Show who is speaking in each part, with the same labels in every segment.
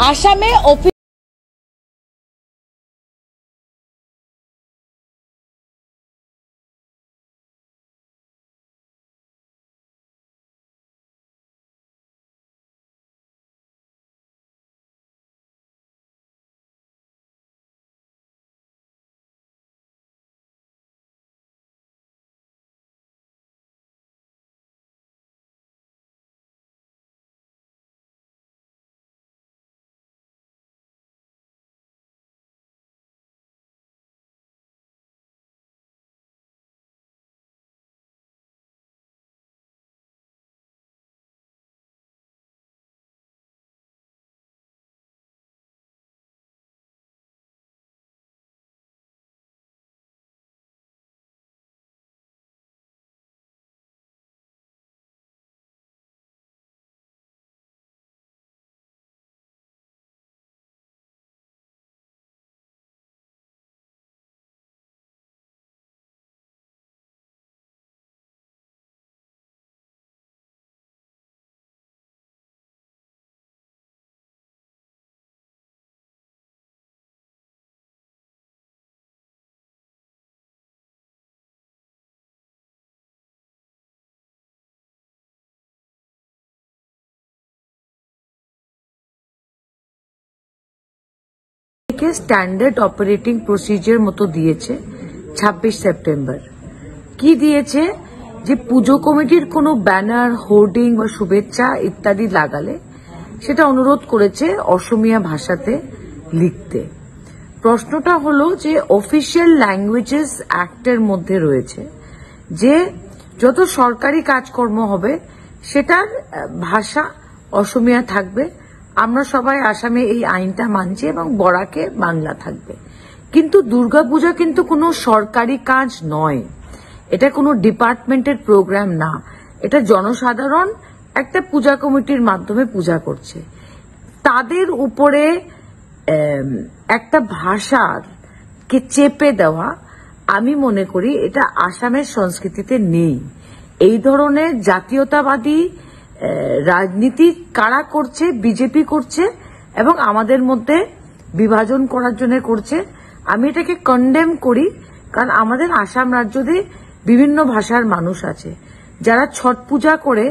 Speaker 1: আসামে standard operating procedure মতো দিয়েছে 26 সেপ্টেম্বর। কি দিয়েছে যে পুজো কমিটির কোনো ব্যানার, হোর্ডিং বা শুভেচ্ছা ইত্যাদি লাগালে সেটা অনুরোধ করেছে অসমীয়া ভাষাতে লিখতে। প্রশ্নটা হলো যে অফিসিয়াল ল্যাঙ্গুয়েজেস অ্যাক্টের মধ্যে রয়েছে যে যত সরকারি কাজকর্ম হবে সেটার ভাষা অসমীয়া থাকবে। আমরা সবাই আসামে এই আইনটা মানছি এবং বরাকে বাংলা থাকবে। কিন্তু দুর্গাপূজা কিন্তু কোনো সরকারি কাজ নয়, এটা কোনো ডিপার্টমেন্টের প্রোগ্রাম না, এটা জনসাধারণ একটা পূজা কমিটির মাধ্যমে পূজা করছে। তাদের উপরে একটা ভাষার কে চেপে দেওয়া আমি মনে করি এটা আসামের সংস্কৃতিতে নেই। এই ধরনের জাতীয়তাবাদী রাজনীতি কারা করছে? বিজেপি করছে এবং আমাদের মধ্যে বিভাজন করার জন্য করছে। আমি এটাকে কন্ডেম করি, কারণ আমাদের আসাম রাজ্যতে বিভিন্ন ভাষার মানুষ আছে। যারা ছট পূজা করে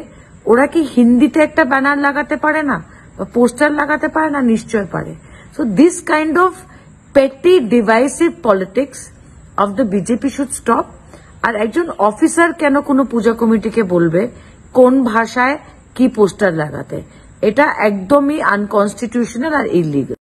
Speaker 1: ওরা কি হিন্দিতে একটা ব্যানার লাগাতে পারে না বা পোস্টার লাগাতে পারে না? নিশ্চয় পারে। So this kind of petty divisive politics of the BJP should stop. আর একজন অফিসার কেন কোনো পূজা কমিটিকে বলবে কোন ভাষায় কি পোস্টার লাগাতে? এটা একদমই আনকনস্টিটিউশনাল আর ইলিগাল।